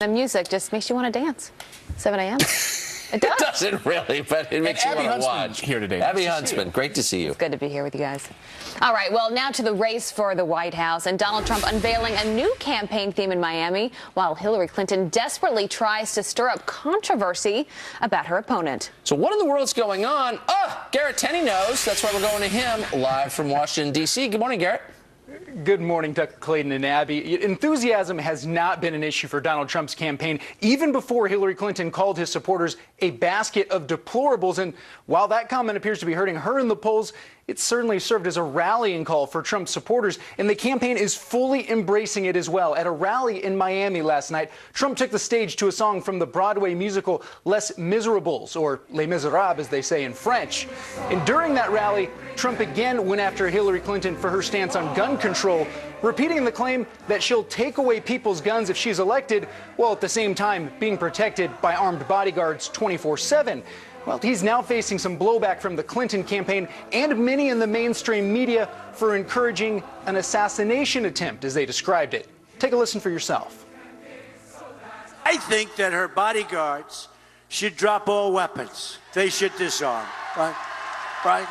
The music just makes you want to dance. 7 a.m. It does. It doesn't really, but it makes you want to watch. Here today. Abby Huntsman, great to see you. It's good to be here with you guys. All right, well, now to the race for the White House, and Donald Trump unveiling a new campaign theme in Miami, while Hillary Clinton desperately tries to stir up controversy about her opponent. So what in the world's going on? Oh, Garrett Tenney knows. That's why we're going to him live from Washington, D.C. Good morning, Garrett. Good morning, Tucker, Clayton, and Abby. Enthusiasm has not been an issue for Donald Trump's campaign, even before Hillary Clinton called his supporters a basket of deplorables. And while that comment appears to be hurting her in the polls, it certainly served as a rallying call for Trump's supporters, and the campaign is fully embracing it as well. At a rally in Miami last night, Trump took the stage to a song from the Broadway musical Les Miserables, or Les Miserables, as they say in French. And during that rally, Trump again went after Hillary Clinton for her stance on gun control, repeating the claim that she'll take away people's guns if she's elected, while at the same time being protected by armed bodyguards 24/7. Well, he's now facing some blowback from the Clinton campaign and many in the mainstream media for encouraging an assassination attempt, as they described it. Take a listen for yourself. I think that her bodyguards should drop all weapons. They should disarm, right? Right?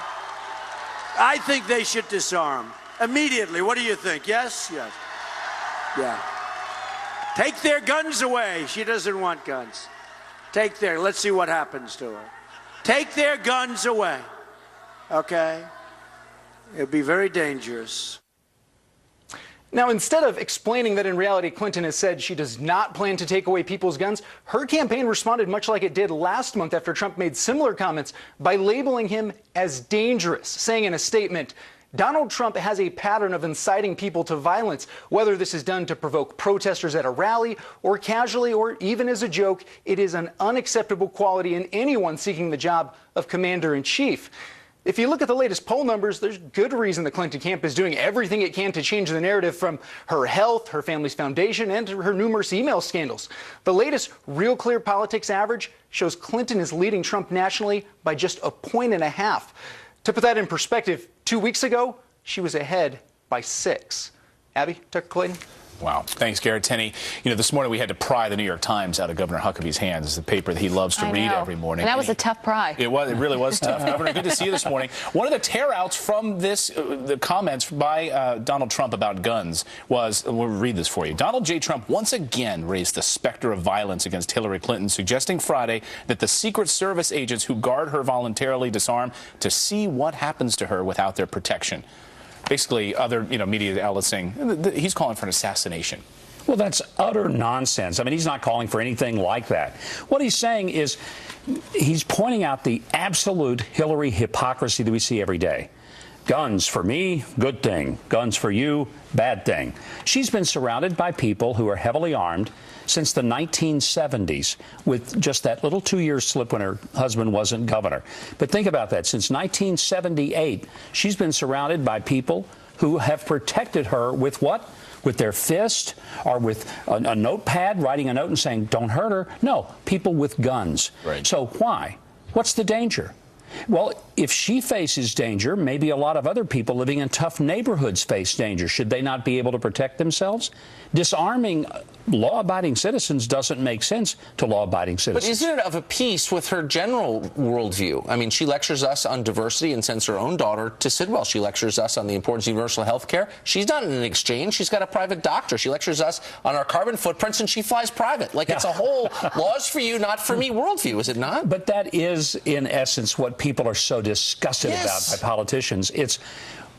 I think they should disarm immediately. What do you think? Yes? Yes. Yeah. Take their guns away. She doesn't want guns. Let's see what happens to her. Take their guns away, okay? It'll be very dangerous. Now, instead of explaining that in reality Clinton has said she does not plan to take away people's guns, her campaign responded much like it did last month after Trump made similar comments by labeling him as dangerous, saying in a statement, Donald Trump has a pattern of inciting people to violence, whether this is done to provoke protesters at a rally or casually or even as a joke. It is an unacceptable quality in anyone seeking the job of commander-in-chief. If you look at the latest poll numbers, there's good reason the Clinton camp is doing everything it can to change the narrative, from her health, her family's foundation, and her numerous email scandals. The latest Real Clear Politics average shows Clinton is leading Trump nationally by just 1.5 points. To put that in perspective, 2 weeks ago, she was ahead by 6. Abby, Tucker, Clayton. Wow. Thanks, Garrett Tenney. You know, this morning we had to pry the New York Times out of Governor Huckabee's hands. It's the paper that he loves to read every morning. And that was a tough pry. It was. It really was tough. Governor, good to see you this morning. One of the tear-outs from this, the comments by Donald Trump about guns was, we'll read this for you. Donald J. Trump once again raised the specter of violence against Hillary Clinton, suggesting Friday that the Secret Service agents who guard her voluntarily disarm to see what happens to her without their protection. Basically, other media outlets saying he's calling for an assassination. Well, that's utter nonsense. I mean, he's not calling for anything like that. What he's saying is he's pointing out the absolute Hillary hypocrisy that we see every day. Guns for me, good thing. Guns for you, bad thing. She's been surrounded by people who are heavily armed since the 1970s, with just that little 2-year slip when her husband wasn't governor. But think about that. Since 1978, she's been surrounded by people who have protected her with what? With their fist, or with a notepad, writing a note and saying, don't hurt her. No, people with guns. Right. So why? What's the danger? Well, if she faces danger, maybe a lot of other people living in tough neighborhoods face danger. Should they not be able to protect themselves? Disarming law-abiding citizens doesn't make sense to law-abiding citizens. But isn't it of a piece with her general worldview? I mean, she lectures us on diversity and sends her own daughter to Sidwell. She lectures us on the importance of universal health care. She's not in an exchange. She's got a private doctor. She lectures us on our carbon footprints, and she flies private. Like, it's a whole laws for you, not for me worldview, is it not? But that is, in essence, what people are so disgusted about by politicians. It's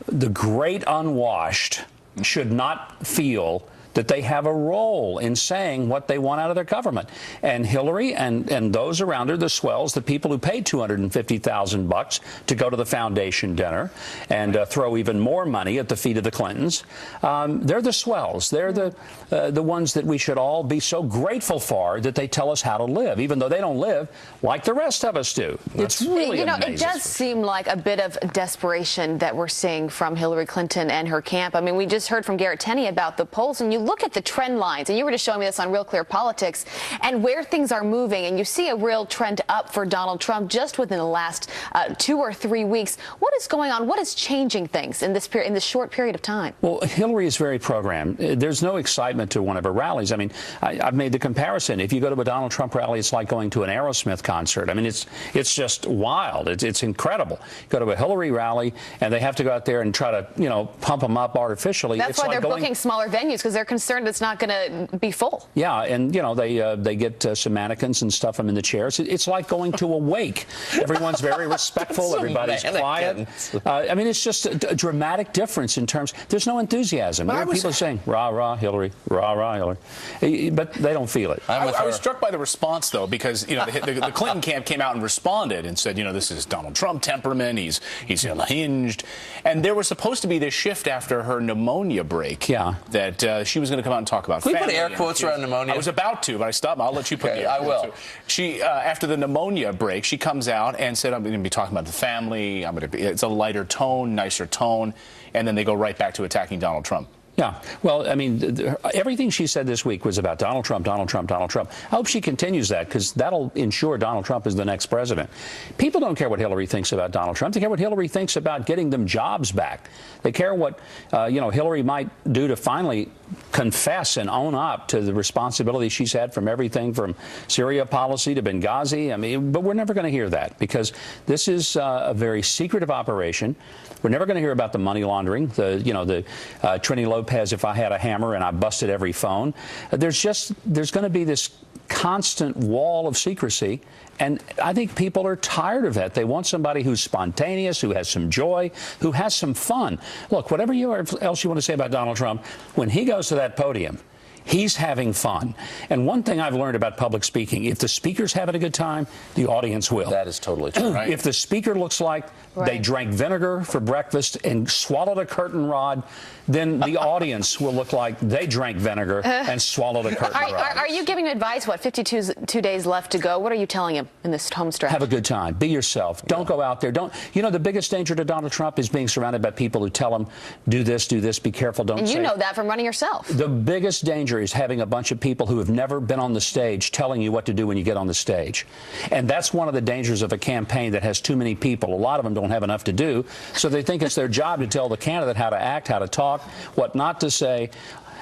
the great unwashed should not feel that they have a role in saying what they want out of their government. And Hillary and those around her, the swells, the people who paid $250,000 to go to the foundation dinner and throw even more money at the feet of the Clintons, they're the swells. They're the ones that we should all be so grateful for, that they tell us how to live, even though they don't live like the rest of us do. It's really amazing. It does seem like a bit of desperation that we're seeing from Hillary Clinton and her camp. I mean, we just heard from Garrett Tenney about the polls, and you look at the trend lines, and you were just showing me this on Real Clear Politics, and where things are moving, and you see a real trend up for Donald Trump just within the last 2 or 3 weeks. What is going on? What is changing things in this short period of time? Well, Hillary is very programmed. There's no excitement to one of her rallies. I mean, I've made the comparison. If you go to a Donald Trump rally, it's like going to an Aerosmith concert. I mean, it's just wild. It's incredible. Go to a Hillary rally, and they have to go out there and try to, pump them up artificially. That's why they're booking smaller venues, because they're concerned it's not going to be full. Yeah, and, they get some mannequins and stuff them in the chairs. It's like going to a wake. Everyone's very respectful. Everybody's quiet. I mean, it's just a dramatic difference in terms. There's no enthusiasm. People are saying, rah, rah, Hillary, rah, rah, Hillary. But they don't feel it. I was struck by the response, though, because, the Clinton camp came out and responded and said, this is Donald Trump temperament. He's unhinged. And there was supposed to be this shift after her pneumonia break. Yeah. That she was going to come out and talk about Can family. we put air quotes around pneumonia? I was about to, but I stopped. I'll let you put the air I will. So she, after the pneumonia break, she comes out and said, I'm going to be talking about the family. It's a lighter tone, nicer tone. And then they go right back to attacking Donald Trump. Yeah. Well, I mean, everything she said this week was about Donald Trump, Donald Trump, Donald Trump. I hope she continues that, because that'll ensure Donald Trump is the next president. People don't care what Hillary thinks about Donald Trump. They care what Hillary thinks about getting them jobs back. They care what, Hillary might do to finally confess and own up to the responsibility she's had from everything from Syria policy to Benghazi. I mean, but we're never going to hear that, because this is a very secretive operation. We're never going to hear about the money laundering, the Trini Lopez, if I had a hammer and I busted every phone. There's going to be this constant wall of secrecy, and I think people are tired of that. They want somebody who's spontaneous, who has some joy, who has some fun. Look, whatever else you want to say about Donald Trump, when he goes to that podium, he's having fun. And one thing I've learned about public speaking, if the speaker's having a good time, the audience will. That is totally true. Right? If the speaker looks like they drank vinegar for breakfast and swallowed a curtain rod, then the audience will look like they drank vinegar and swallowed a curtain rod. Are you giving him advice? 52 days left to go. What are you telling him in this home stretch? Have a good time. Be yourself. Don't go out there. The biggest danger to Donald Trump is being surrounded by people who tell him, do this, be careful, don't say. And you know that from running yourself. The biggest danger is having a bunch of people who have never been on the stage telling you what to do when you get on the stage. And that's one of the dangers of a campaign that has too many people. A lot of them don't have enough to do, so they think it's their job to tell the candidate how to act, how to talk, what not to say.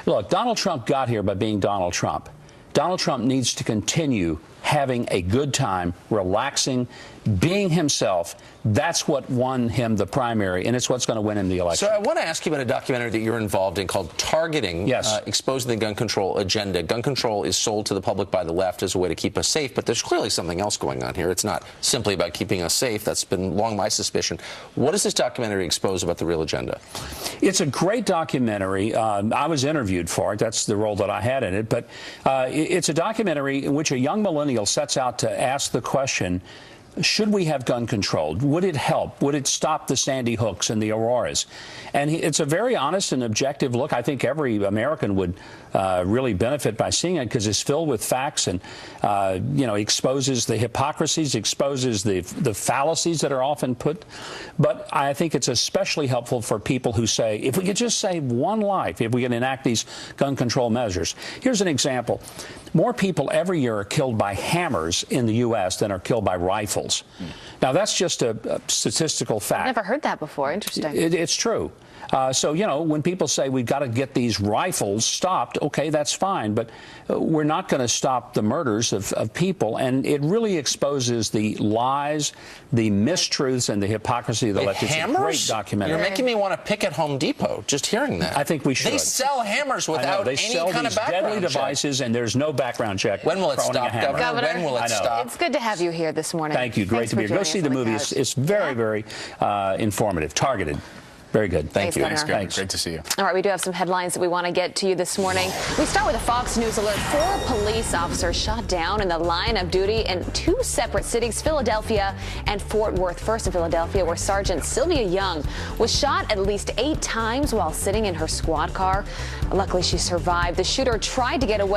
Look, Donald Trump got here by being Donald Trump. Donald Trump needs to continue having a good time, relaxing, being himself. That's what won him the primary, and it's what's going to win him the election. So I want to ask you about a documentary that you're involved in called Targeting, Exposing the Gun Control Agenda. Gun control is sold to the public by the left as a way to keep us safe, but there's clearly something else going on here. It's not simply about keeping us safe. That's been long my suspicion. What does this documentary expose about the real agenda? It's a great documentary. I was interviewed for it. That's the role that I had in it. But it's a documentary in which a young millennial sets out to ask the question, should we have gun control? Would it help? Would it stop the Sandy Hooks and the Auroras? And it's a very honest and objective look. I think every American would really benefit by seeing it, because it's filled with facts and, exposes the hypocrisies, exposes the fallacies that are often put. But I think it's especially helpful for people who say, if we could just save one life, if we can enact these gun control measures. Here's an example. More people every year are killed by hammers in the U.S. than are killed by rifles. Now, that's just a statistical fact. I've never heard that before. Interesting. It's true. So, when people say we've got to get these rifles stopped, okay, that's fine. But we're not going to stop the murders of people. And it really exposes the lies, the mistruths, and the hypocrisy of the left. It's a great documentary. You're making me want to pick at Home Depot, just hearing that. I think we should. They sell hammers without any kind of background check. They sell these deadly devices, and there's no background check. When will it stop, Governor? When will it stop? It's good to have you here this morning. Thank you. Great to be here. Go see the movie. It's very, very informative, targeted. Very good. Thank you. Thanks, Governor. Great to see you. All right, we do have some headlines that we want to get to you this morning. We start with a Fox News alert. 4 police officers shot down in the line of duty in 2 separate cities, Philadelphia and Fort Worth. First in Philadelphia, where Sergeant Sylvia Young was shot at least 8 times while sitting in her squad car. Luckily, she survived. The shooter tried to get away.